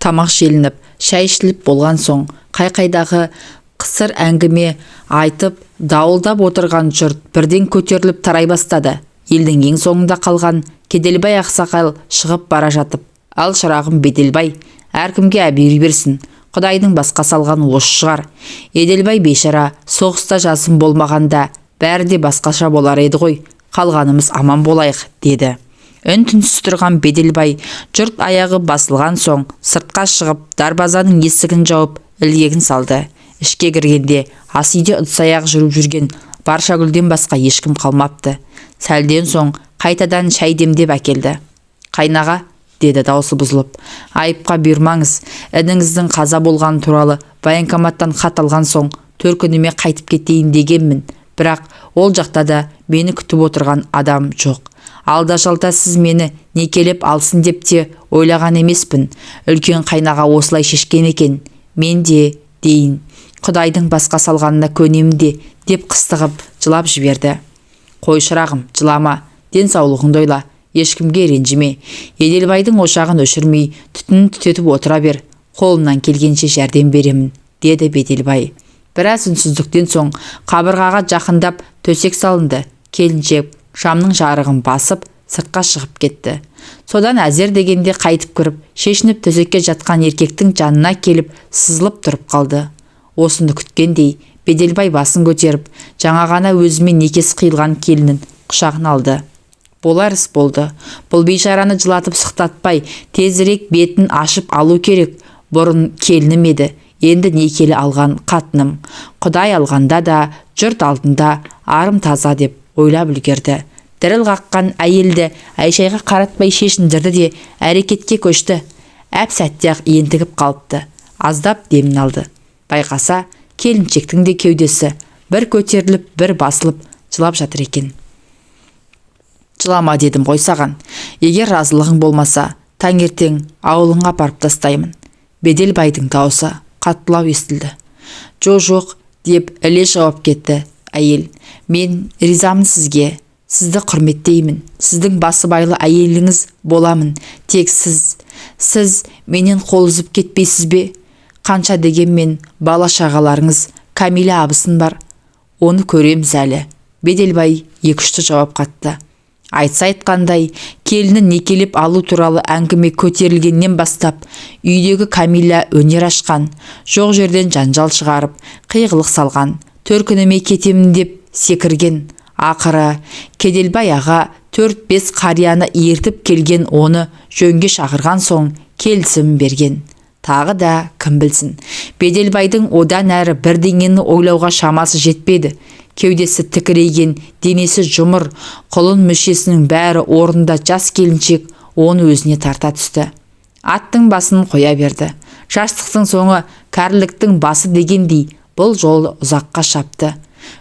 Тамақ желініп, шай ішіліп болған соң, қай-қайдағы қысыр әңгіме айтып, дауылдап отырған жұрт бірден көтеріліп тарай бастады. Елдің ең соңында қалған Кеделбай ақсақал шығып бара жатып: «Ал шырағым Беделбай, әркімге әбүйір берсін. Құдайдың басқа салған осы шығар. Еделбай бейшара соғыста жасым болмағанда бәрі де басқаша болар еді ғой. Қалғанымыз аман болайық», деді. Үн-түнсіз тұрған Беделбай жұрт аяғы басылған соң сыртқа шығып, дарбазаның есігін жауып, ілгегін салды. Ішке кіргенде ас үйде ыдыс-аяқ жүріп жүрген Баршагүлден басқа ешкім қалмапты. Сәлден соң қайтадан шай демдеп әкелді. «Қайнаға», деді даусы бұзылып, «айыпқа бұйырмаңыз. Ініңіздің қаза болған туралы военкоматтан хат алған соң төркініме қайтып кетейін дегенмін. Бірақ ол жақта да мені күтіп отырған адам жоқ. Алда-жалда сіз мені некелеп алсын деп те ойлаған емеспін. Үлкен қайнаға осылай шешкен екен. Мен де дейін, Құдайдың басқа салғанына көнемін де», деп қыстығып жылап жіберді. «Қой шырағым, жылама, денсаулығыңды ойла, ешкімге ренжіме. Еделбайдың ошағын өшірмей, түтінін түтетіп отыра бер. Қолымнан келгенше жәрдем беремін», деді Беделбай. Біраз үнсіздіктен соң қабырғаға жақындап төсек салынды. Келіншек шамның жарығын басып сыртқа шығып кетті. Содан әзер дегенде қайтып кіріп, шешініп төсекке жатқан еркектің жанына келіп сызылып тұрып қалды. Осыны күткендей, Беделбай басын көтеріп, жаңа ғана өзімен некесі қиылған келінін құшағына алды. Болар іс болды. Бұл бейшараны жылатып сықтатпай, тезірек бетін ашып алу керек. Бұрын келінім еді, енді некелі алған қатыным. Құдай алғанда да, жұрт алдында арым таза деп ойлап үлгерді. Діріл қаққан әйелді Айшайға қаратпай шешіндірді де әрекетке көшті. Әп сәтте-ақ ентігіп қалыпты. Аздап демін алды. Байқаса, келіншектің де кеудесі бір көтеріліп, бір басылып жылап жатыр екен. «Жылама дедім ғой саған. Егер разылығың болмаса, таңертең ауылыңа апарып тастаймын». Беделбайдың даусы қаттылау естілді. «Жоқ», деп іле жауап кетті әйел. «Мен ризамын сізге. Сізді құрметтеймін. Сіздің басыбайлы әйеліңіз боламын. Тек сіз менен қол үзіп кетпейсіз бе? Қанша дегенмен бала шағаларыңыз, Камила абысын бар. Оны көреміз әлі». Беделбай екішті жауап қатты. Айтса айтқандай, келінін некелеп алу туралы әңгіме көтерілгеннен бастап, үйдегі Камила өнер ашқан, жоқ жерден жанжал шығарып, қиғылық салған, төркініме кетемін деп секірген. Ақыры Кеделбай аға 4-5 қарияны ертіп келген, оны жөнге шақырған соң келісім берген. Тағы да кім білсін, Беделбайдың одан әрі бірдеңені ойлауға шамасы жетпеді. Кеудесі тікірейген, денесі жұмыр, құлын мүшесінің бәрі орнында жас келіншек оны өзіне тарта түсті. Аттың басын қоя берді. Жастықтың соңы кәріліктің басы дегендей бұл жолы ұзаққа шапты.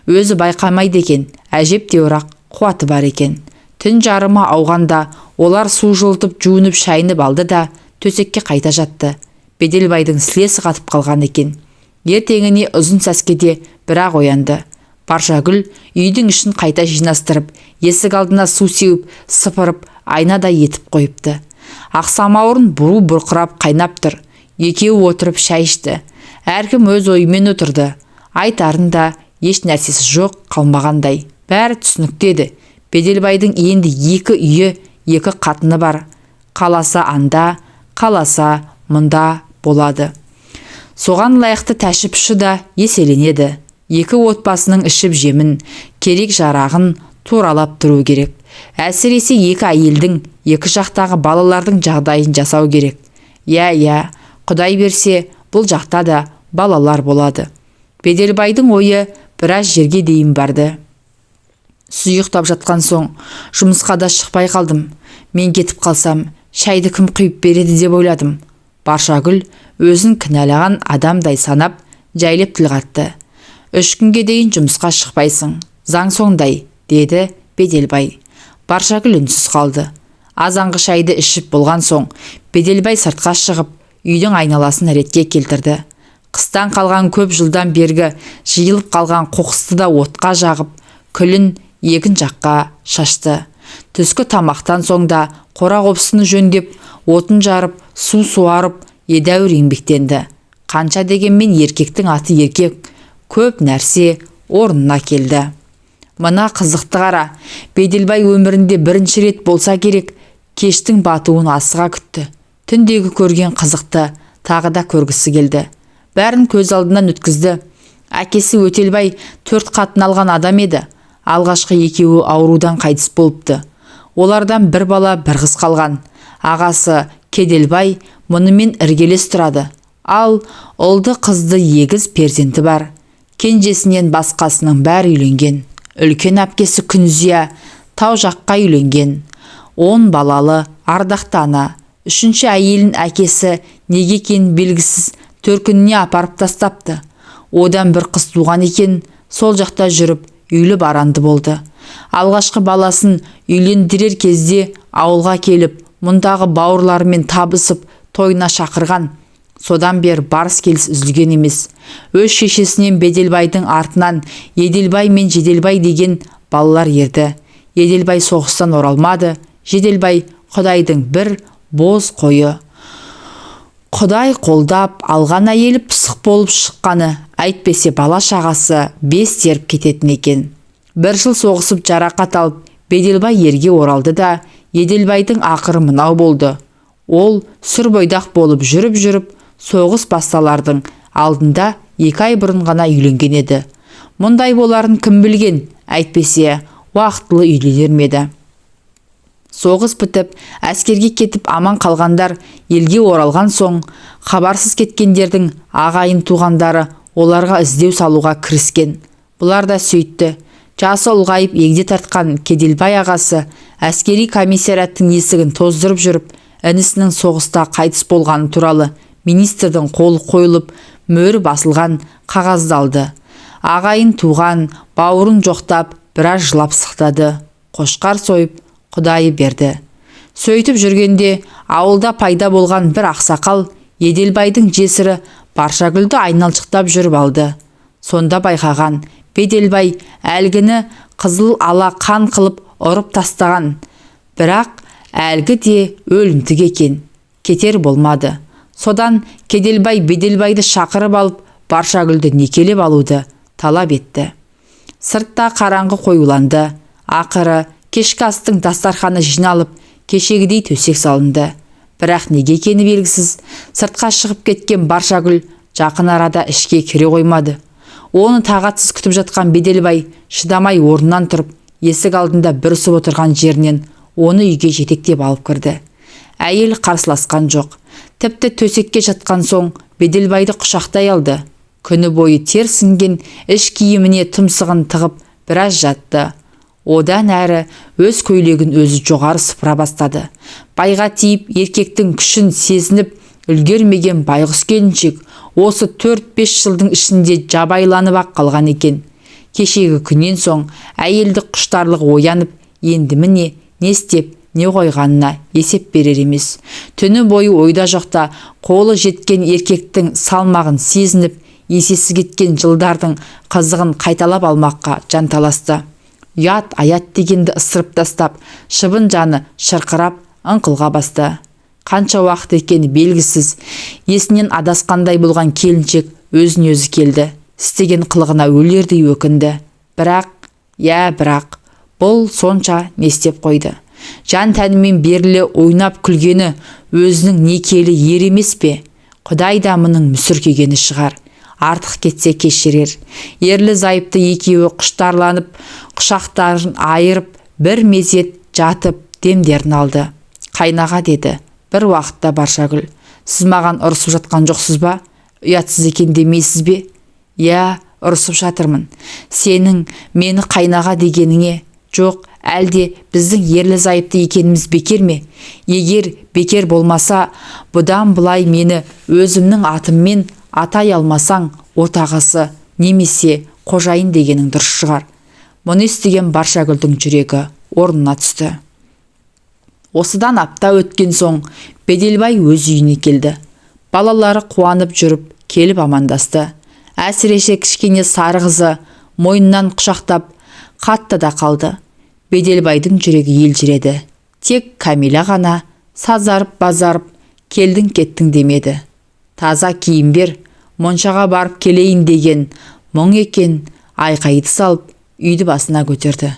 Өзі байқамайды екен, әжептеуір қуаты бар екен. Түн жарымы ауғанда олар су жылытып жуынып шайынып алды да төсекке қайта жатты. Беделбайдың сілесі қатып қалған екен. Ертеңіне ұзын сәскеде бірақ оянды. Баршагүл үйдің ішін қайта жинастырып, есік алдына су сеуіп, сыпырып, айнада етіп қойыпты. Ақсамауырын бұру бұрқырап қайнап тұр. Екеуі отырып шай ішті. Әркім өз ойымен отырды. Айтарын да еш нәрсесі жоқ қалмағандай. Бәрі түсініктеді. Беделбайдың енді 2 үйі, 2 қатыны бар. Қаласа анда, қаласа мұнда болады. Соған лайықты тәшіпші да еселенеді. 2 отбасының ішіп жемін, керек жарағын туралап тұру керек. Әсіресе 2 әйелдің, 2 жақтағы балалардың жағдайын жасау керек. Я, Құдай берсе, бұл жақта да балалар болады. Беделбайдың ойы біраз жерге дейін барды. Сұйықтап жатқан соң, жұмысқа да шықпай қалдым. Мен кетіп қалсам, шайды кім құйып береді деп ойладым. Баршагүл өзін кінәлаған адамдай санап, жайлап тіл қатты. 3 күнге дейін жұмысқа шықпайсың, заң сондай, деді Беделбай. Баршагүл үнсіз қалды. Азанғы шайды ішіп болған соң, Беделбай сыртқа шығып, үйдің айналасын ретке келтірді. Қыстан қалған көп жылдан бергі жиылып қалған қоқысты да отқа жағып, күлін егін жаққа шашты. Түскі тамақтан соң да қора қопсыны жөндеп, отын жарып, су суарып, едәуір еңбектенді. Қанша дегенмен еркектің аты еркек, көп нәрсе орнына келді. Мына қызықты қара, Беделбай өмірінде бірінші рет болса керек, кештің батуын асыға күтті. Түндегі көрген қызықты тағы да көргісі келді. Бәрін көз алдынан өткізді. Әкесі Өтелбай 4 қатын алған адам еді. Алғашқы екеуі аурудан қайтыс болыпты. Олардан бір бала бір қыз қалған. Ағасы Кеделбай мұнымен іргелес тұрады. Ал ұлды қызды егіз перзенті бар. Кенжесінен басқасының бәрі үйленген. Үлкен әпкесі Күнзия тау жаққа үйленген. 10 балалы ардақты ана. 3-ші әйелін әкесі неге екенін белгісіз төркініне апарып тастапты. Одан бір қыз туған екен, сол жақта жүріп үйлі баранды болды. Алғашқы баласын үйлендірер кезде ауылға келіп, мұндағы бауырларымен табысып тойына шақырған. Содан бер барыс келіс үзілген емес. Өз шешесінен Беделбайдың артынан Еделбай мен Жеделбай деген балалар ерді. Еделбай соғыстан оралмады. Жеделбай Құдайдың бір боз қойы. Құдай қолдап алған әйелі пысық болып шыққаны, әйтпесе бала шағасы 5 теріп кететін екен. 1 жыл соғысып жарақат алып, Беделбай ерге оралды да, Еделбайдың ақыры мынау болды. Ол сүр бойдақ болып жүріп, соғыс басталардың алдында 2 ай бұрын ғана үйленген еді. Мұндай боларын кім білген, әйтпесе уақытылы үйленер ме еді. Соғыс бітіп, әскерге кетіп аман қалғандар елге оралған соң, хабарсыз кеткендердің ағайын туғандары оларға іздеу салуға кіріскен. Бұлар да сөйтті. Жасы ұлғайып егде тартқан Кеделбай ағасы әскери комиссараттың есігін тоздырып жүріп, інісінің соғыста қайтыс болғаны туралы министрдің қолы қойылып, мөрі басылған қағазды алды. Ағайын туған, бауырын жоқтап, біраз жылап сықтады. Қошқар сойып, Құдайы берді. Сөйтіп жүргенде ауылда пайда болған бір ақсақал Еделбайдың жесірі Баршагүлді айналшықтап жүріп алды. Сонда байқаған Беделбай әлгіні қызыл ала қан қылып ұрып тастаған. Бірақ әлгі де өлімтік екен. Кетер болмады. Содан Кеделбай Беделбайды шақырып алып Баршагүлді некелеп алуды талап етті. Сыртта қараңғы қоюланды. Ақыры кешкі астың дастарханы жиналып, кешегідей төсек салынды. Бірақ неге екені белгісіз, сыртқа шығып кеткен Баршагүл жақын арада ішке кіре қоймады. Оны тағатсыз күтіп жатқан Беделбай шыдамай орнынан тұрып, есік алдында бүрісіп отырған жерінен оны үйге жетектеп алып кірді. Әйел қарсыласқан жоқ. Тіпті төсекке жатқан соң Беделбайды құшақтай алды. Күні бойы тер сіңген іш киіміне тұмсығын тығып біраз жатты. Одан әрі өз көйлегін өзі жоғары сыпыра бастады. Байға тиіп еркектің күшін сезініп үлгермеген байғұс келіншек осы 4-5 жылдың ішінде жабайланып ақ қалған екен. Кешегі күннен соң әйелді құштарлығы оянып, енді міне не істеп не қойғанына есеп берер емес. Түні бойы ойда жоқта қолы жеткен еркектің салмағын сезініп, есесі кеткен жылдардың қызығын қайталап алмаққа жанталасты. Ят аят дегенді ысырып тастап, шыбын жаны шырқырап ыңқылға басты. Қанша уақыт екені белгісіз, есінен адасқандай болған келіншек өзін өзі келді. Істеген қылығына өлердей өкінді. Бірақ, бұл сонша не істеп қойды. Жан тәнімен берілі ойнап күлгені өзінің некелі ер емес пе? Құдай да мұның мүсіркегені шығар. Артық кетсе кешірер. Ерлі зайыпты екеуі құштарланып, құшақтарын айырып, бір мезет жатып демдерін алды. Қайнаға деді бір уақытта Баршагүл. Сіз маған ұрысып жатқан жоқсыз ба? Ұятсыз екен демейсіз бе? Я, ұрысып жатырмын. Сенің мені қайнаға дегеніңе? Жоқ, әлде біздің ерлі зайыпты екеніміз бекер ме? Егер бекер болмаса, бұдан бұлай мені өзімнің атыммен атай алмасаң, отағасы немесе қожайын дегенің дұрыс шығар. Мұны естіген Баршагүлдің жүрегі орнына түсті. Осыдан апта өткен соң Беделбай өз үйіне келді. Балалары қуанып жүріп келіп амандасты. Әсіресе кішкене сары қызы мойнынан құшақтап қатты да қалды. Беделбайдың жүрегі елжіреді. Тек Камила ғана сазарып базарып келдің кеттің демеді. таза киім бер, моншаға барып келейін деген мұң екен. Айқайды салып үйді басына көтерді.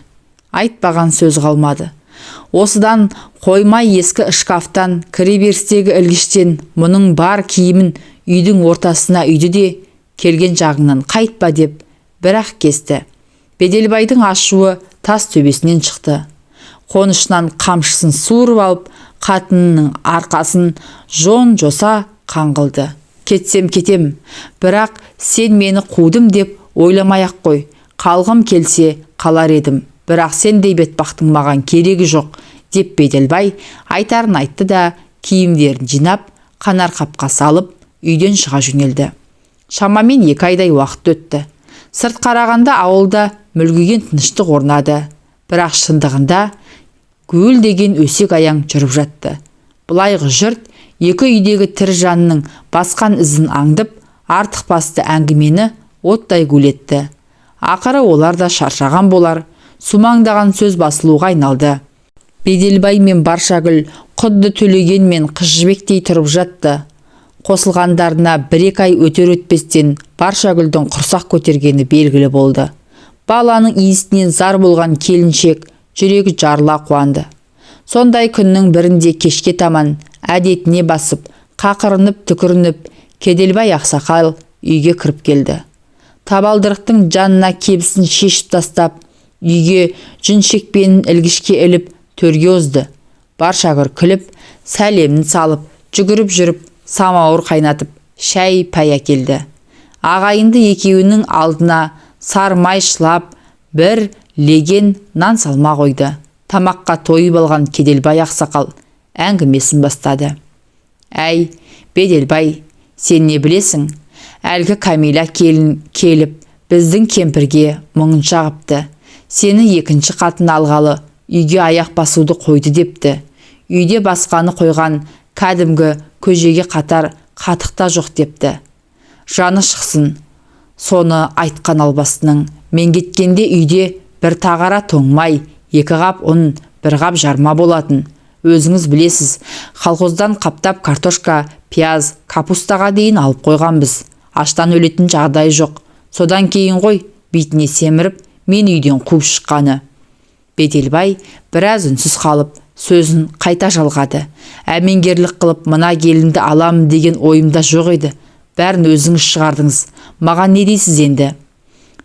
Айтпаған сөз қалмады. Осыдан қоймай ескі шкафтан, кіреберістегі ілгіштен мұның бар киімін үйдің ортасына үйді де, келген жағыңнан қайтпа деп бір-ақ кесті. Беделбайдың ашуы тас төбесінен шықты. Қонышынан қамшысын суырып алып, қатынының арқасын жон-жоса қаңғылды. Кетсем кетем, бірақ сен мені қудым деп ойламай-ақ қой. Қалғым келсе қалар едім, бірақ сендей бетбақтың маған керегі жоқ деп Беделбай айтарын айтты да, киімдерін жинап, қанар қапқа салып, үйден шыға жөнелді. Шамамен 2 айдай уақыт өтті. Сырт қарағанда ауылда мүлгіген тыныштық орнады. Бірақ шындығында гүл деген өсек аяң жүріп жатты. Бұлайғы жұрт екі үйдегі тірі жанның басқан ізін аңдып, артық басты әңгімені оттай гулетті. Ақыры олар да шаршаған болар, сумаңдаған сөз басылуға айналды. Беделбай мен Баршагүл құдды Төлеген мен Қыз Жібектей тұрып жатты. Қосылғандарына 1-2 ай өтер-өтпестен Баршагүлдің құрсақ көтергені белгілі болды. Баланың иісінен зар болған келіншек жүрегі жарыла қуанды. Сондай күннің бірінде кешке таман әдетіне басып, қақырынып түкірініп, Кеделбай ақсақал үйге кіріп келді. Табалдырықтың жанына кебісін шешіп тастап, үйге жүн шекпенін ілгішке іліп төрге озды. Баршагүл күліп, сәлемін салып, жүгіріп жүріп, самауыр қайнатып, шәй пай әкелді. Ағайынды екеуінің алдына сармай шылап, бір леген нан салма қойды. Тамаққа тойып алған Кеделбай ақсақал әңгімесін бастады. Әй, Беделбай, сен не білесің? Әлгі Камила келіп, біздің кемпірге мұңын шағыпты. Сені 2-ші қатын алғалы, үйге аяқ басуды қойды депті. Үйде басқаны қойған кәдімгі көжеге қатар қатықта жоқ депті. Жаны шықсын. Соны айтқан албасының, мен кеткенде үйде бір тағара тоңмай, 2 қап ұн, 1 қап жарма болатын. Өзіңіз білесіз, колхоздан қаптап картошка, пияз, капустаға дейін алып қойғанбыз. Аштан өлетін жағдай жоқ. Содан кейін ғой, бетіне семіріп, мен үйден қуып шыққаны. Беделбай біраз үнсіз қалып, сөзін қайта жалғады. Әмеңгерлік қылып, мына келінді аламын деген ойымда жоқ еді. Бәрін өзіңіз шығардыңыз. Маған не дейсіз енді?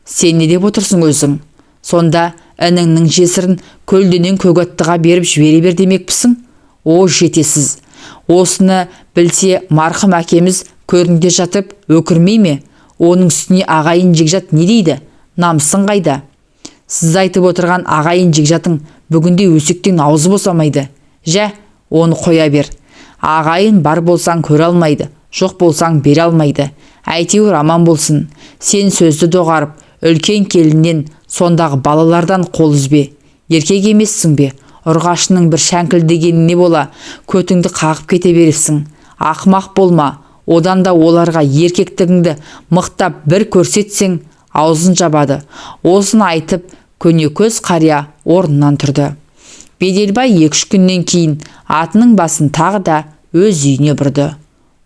Сен не деп отырсың өзің? Сонда ініңнің жесірін көлденен Көгаттыға беріп жібере бер демекпісің? О, жетесіз. Осыны білсе, марқым әкеміз көрінде жатып өкірмей ме? Оның үстіне ағайын жекжат не дейді? Намысын қайда? Сіз айтып отырған ағайын жекжатың бүгінде өсектен аузы босамайды. Жә, оны қоя бер. Ағайын бар болсаң көре алмайды, жоқ болсаң бере алмайды. Әйтеуір аман болсын. Сен сөзді доғарып, үлкен келіннен, сондағы балалардан қол үзбе. Еркек емессің бе? Ұрғашының бір шәңкілдегеніне бола, көтіңді қағып кете бересің. Ақымақ болма. Одан да оларға еркектігіңді мықтап бір көрсетсең, аузын жабады. Осыны айтып, көнекөз қария орнынан тұрды. Беделбай 2-3 күннен кейін атының басын тағы да өз үйіне бұрды.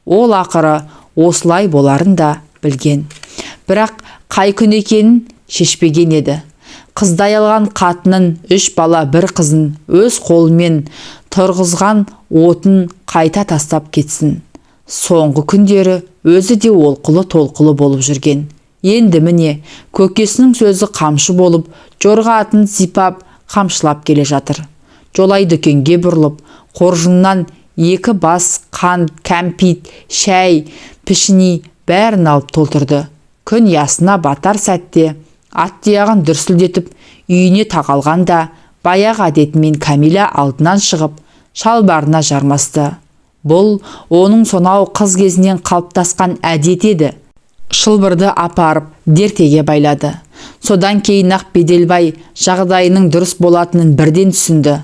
Ол ақыры осылай боларын да білген. Бірақ қай күн екенін шешпеген еді. Қыздай алған қатынын 3 бала 1 қызын өз қолымен тұрғызған отын қайта тастап кетсін. Соңғы күндері өзі де олқылы толқылы болып жүрген. Енді міне көкесінің сөзі қамшы болып, жорға атын сипап, қамшылап келе жатыр. Жолай дүкенге бұрылып, қоржыннан 2 бас қант, кәмпит, шәй, пішіни бәрін алып толтырды. Күн ясына батар сәтте ат тұяғын дүрсілдетіп үйіне тақалғанда, баяғы әдетімен Камила алдынан шығып, шалбарына жармасты. Бұл оның сонау қыз кезінен қалыптасқан әдет еді. Шылбырды апарып дертеге байлады. Содан кейін ақ Беделбай жағдайының дұрыс болатынын бірден түсінді.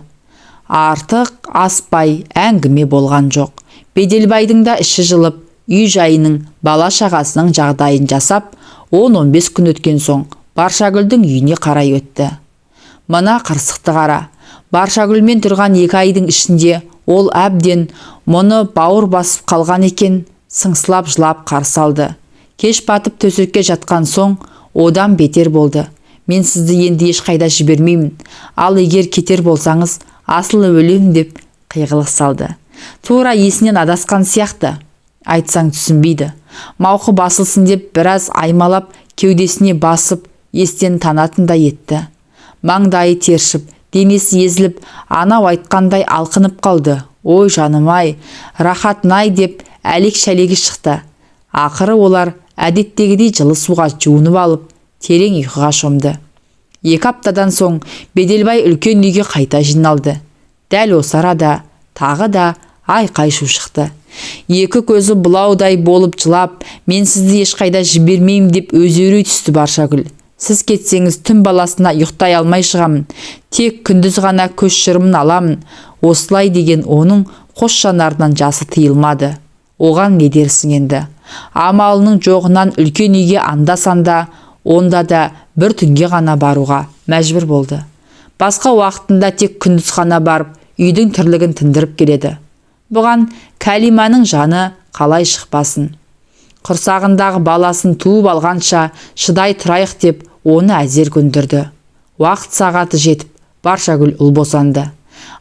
Артық аспай әңгіме болған жоқ. Беделбайдың да іші жылып, үй жайының, бала шағасының жағдайын жасап, 10-15 күн өткен соң Баршагүлдің үйіне қарай өтті. Мына қырсықты қара. Баршагүлмен тұрған 2 айдың ішінде ол әбден мұны бауыр басып қалған екен. сыңсылап жылап қарсы алды. Кеш батып төсекке жатқан соң одан бетер болды. Мен сізді енді ешқайда жібермеймін. Ал егер кетер болсаңыз, асыл өлем деп қиғылық салды. Тура есінен адасқан сияқты. Айтсаң түсінбейді. Мауқы басылсын деп біраз аймалап кеудесіне басып естен танатындай етті. Маңдайы тершіп, денесі езіліп, анау айтқандай алқынып қалды. Ой жаным-ай, рахат-най деп әлек-шәлегі шықты. Ақыры олар әдеттегідей жылы суға жуынып алып, терең ұйқыға шомды. 2 аптадан соң Беделбай үлкен үйге қайта жиналды. Дәл осы арада тағы да айқай шу шықты. Екі көзі бұлаудай болып жылап, мен сізді ешқайда жібермеймін деп өзеурей түсті Баршагүл. Сіз кетсеңіз түн баласына ұйықтай алмай шығамын. Тек күндіз ғана көз шырымын аламын. Осылай деген оның қос жанарынан жасы тыйылмады. Оған не дерсің енді? Амалының жоғынан үлкен үйге анда-санда, онда да бір түнге ғана баруға мәжбүр болды. Басқа уақытында тек күндіз ғана барып, үйдің тірлігін тындырып келеді. Бұған Кәлиманың жаны қалай шықпасын. Құрсағындағы баласын туып алғанша шыдай тұрайық деп оны әзер көндірді. Уақыт сағаты жетіп, Баршагүл ұл босанды.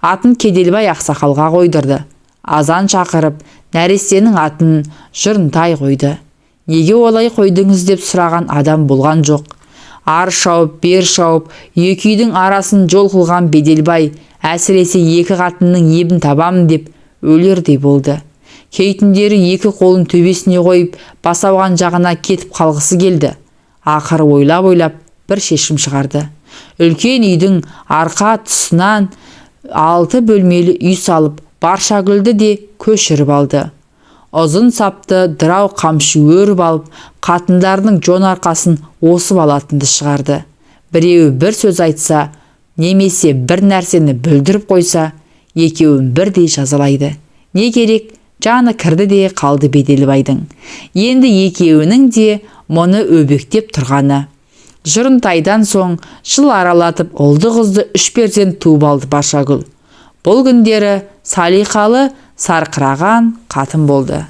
Атын Кеделбай ақсақалға қойдырды. Азан шақырып, нәрестенің атын Жырынтай қойды. Неге олай қойдыңыз деп сұраған адам болған жоқ. Ар шауып, бер шауып, екі үйдің арасын жол қылған Беделбай әсіресе екі қатынның ебін табамын деп өлердей болды. Кейтіндері екі қолын төбесіне қойып, басауған жағына кетіп қалғысы келді. Ақыры ойлап бір шешім шығарды. Үлкен үйдің арқа тұсынан 6 бөлмелі үй салып, Баршагүлді де көшіріп алды. Ұзын сапты дырау қамшы өріп алып, қатындардың жон арқасын осып алатынды шығарды. Біреуі бір сөз айтса, немесе бір нәрсені бүлдіріп қойса, екеуін бірдей жазалайды. Не керек? Жаны кірді де қалды Беделбайдың. Енді екеуінің де мұны өбектеп тұрғаны. Жырынтайдан соң жыл аралатып ұлды-қызды 3 перзент туып алды Баршагүл. Бұл күндері салиқалы, сарқыраған қатын болды.